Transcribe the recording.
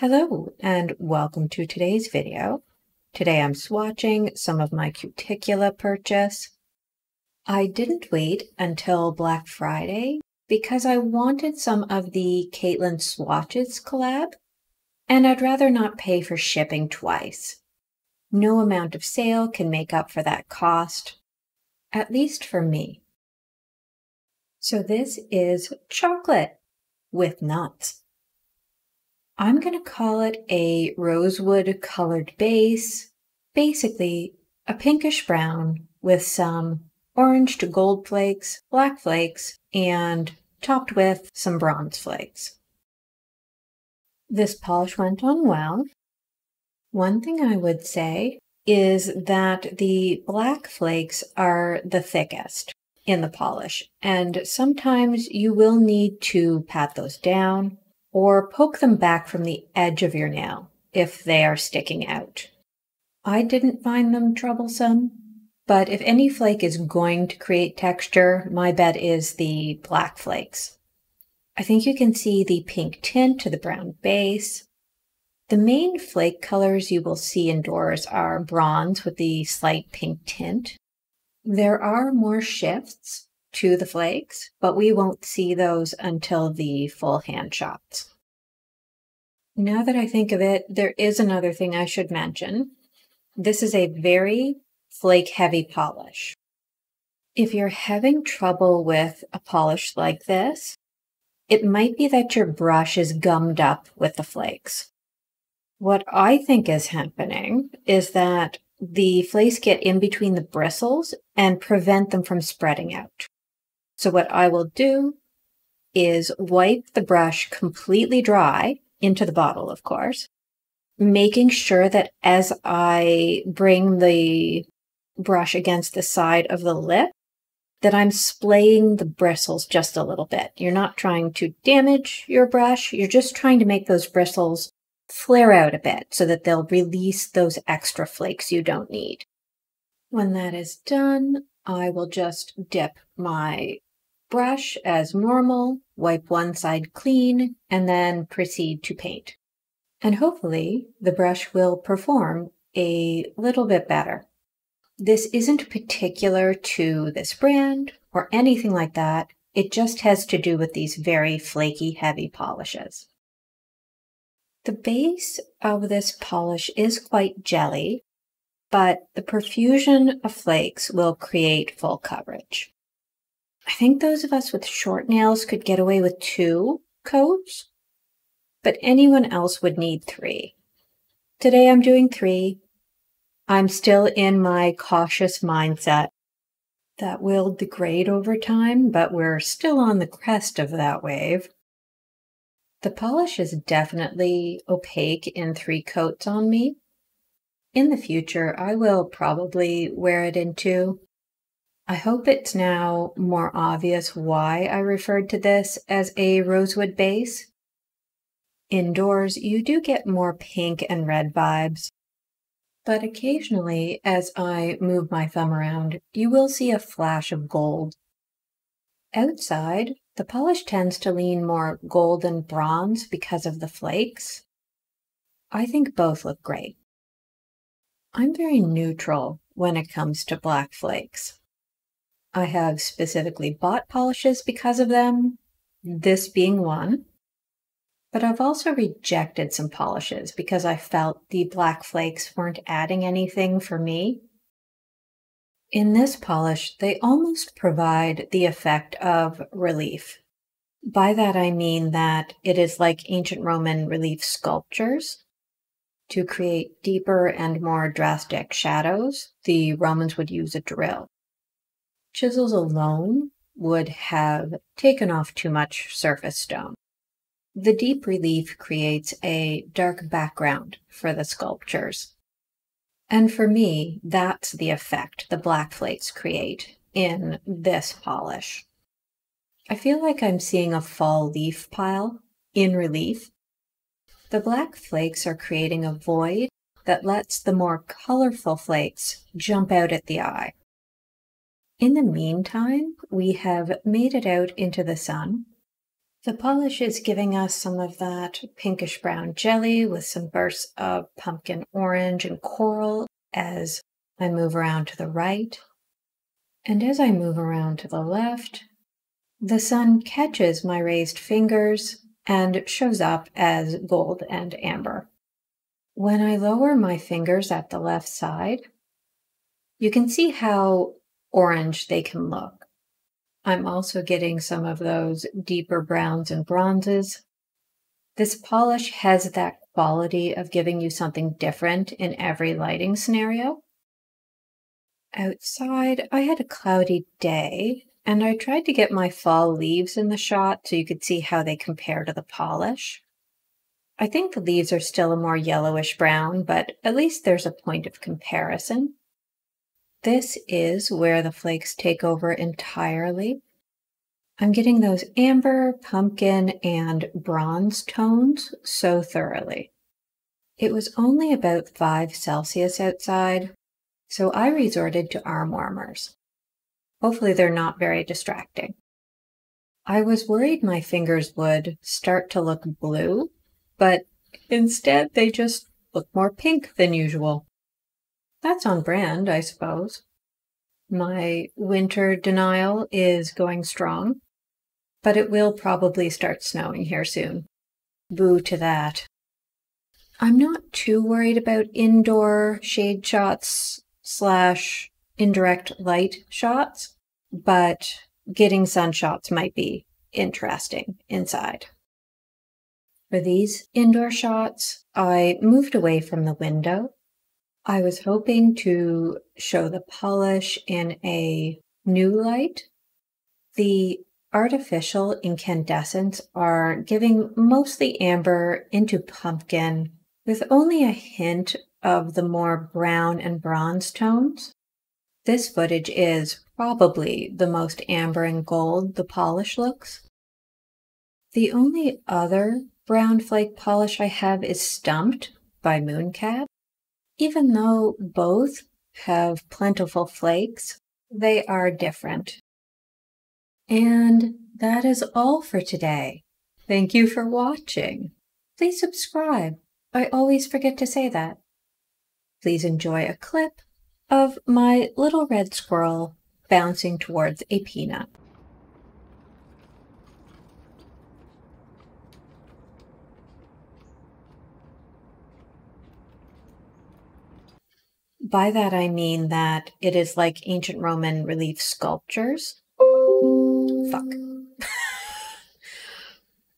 Hello and welcome to today's video. Today I'm swatching some of my Cuticula purchase. I didn't wait until Black Friday because I wanted some of the Caitlin swatches collab, and I'd rather not pay for shipping twice. No amount of sale can make up for that cost, at least for me. So this is chocolate with nuts. I'm going to call it a rosewood colored base, basically a pinkish brown with some orange to gold flakes, black flakes, and topped with some bronze flakes. This polish went on well. One thing I would say is that the black flakes are the thickest in the polish, and sometimes you will need to pat those down or poke them back from the edge of your nail if they are sticking out. I didn't find them troublesome, but if any flake is going to create texture, my bet is the black flakes. I think you can see the pink tint to the brown base. The main flake colors you will see indoors are bronze with the slight pink tint. There are more shifts to the flakes, but we won't see those until the full hand shots. Now that I think of it, there is another thing I should mention. This is a very flake-heavy polish. If you're having trouble with a polish like this, it might be that your brush is gummed up with the flakes. What I think is happening is that the flakes get in between the bristles and prevent them from spreading out. So what I will do is wipe the brush completely dry into the bottle, of course, making sure that as I bring the brush against the side of the lip, that I'm splaying the bristles just a little bit. You're not trying to damage your brush, you're just trying to make those bristles flare out a bit so that they'll release those extra flakes you don't need. When that is done, I will just dip my brush as normal, wipe one side clean, and then proceed to paint. And hopefully the brush will perform a little bit better. This isn't particular to this brand or anything like that. It just has to do with these very flaky, heavy polishes. The base of this polish is quite jelly, but the profusion of flakes will create full coverage. I think those of us with short nails could get away with 2 coats, but anyone else would need 3. Today I'm doing 3. I'm still in my cautious mindset that will degrade over time, but we're still on the crest of that wave. The polish is definitely opaque in 3 coats on me. In the future, I will probably wear it in 2. I hope it's now more obvious why I referred to this as a rosewood base. Indoors, you do get more pink and red vibes, but occasionally, as I move my thumb around, you will see a flash of gold. Outside, the polish tends to lean more gold and bronze because of the flakes. I think both look great. I'm very neutral when it comes to black flakes. I have specifically bought polishes because of them, this being one, but I've also rejected some polishes because I felt the black flakes weren't adding anything for me. In this polish, they almost provide the effect of relief. By that I mean that it is like ancient Roman relief sculptures. To create deeper and more drastic shadows, the Romans would use a drill. Chisels alone would have taken off too much surface stone. The deep relief creates a dark background for the sculptures. And for me, that's the effect the black flakes create in this polish. I feel like I'm seeing a fall leaf pile in relief. The black flakes are creating a void that lets the more colorful flakes jump out at the eye. In the meantime, we have made it out into the sun. The polish is giving us some of that pinkish brown jelly with some bursts of pumpkin orange and coral as I move around to the right. And as I move around to the left, the sun catches my raised fingers and shows up as gold and amber. When I lower my fingers at the left side, you can see how orange they can look. I'm also getting some of those deeper browns and bronzes. This polish has that quality of giving you something different in every lighting scenario. Outside, I had a cloudy day, and I tried to get my fall leaves in the shot so you could see how they compare to the polish. I think the leaves are still a more yellowish brown, but at least there's a point of comparison. This is where the flakes take over entirely. I'm getting those amber, pumpkin, and bronze tones so thoroughly. It was only about 5 Celsius outside, so I resorted to arm warmers. Hopefully they're not very distracting. I was worried my fingers would start to look blue, but instead they just look more pink than usual. That's on brand, I suppose. My winter denial is going strong, but it will probably start snowing here soon. Boo to that. I'm not too worried about indoor shade shots / indirect light shots, but getting sun shots might be interesting inside. For these indoor shots, I moved away from the window. I was hoping to show the polish in a new light. The artificial incandescents are giving mostly amber into pumpkin with only a hint of the more brown and bronze tones. This footage is probably the most amber and gold the polish looks. The only other brown flake polish I have is Stumped by Mooncab. Even though both have plentiful flakes, they are different. And that is all for today. Thank you for watching. Please subscribe. I always forget to say that. Please enjoy a clip of my little red squirrel bouncing towards a peanut. By that I mean that it is like ancient Roman relief sculptures. Fuck.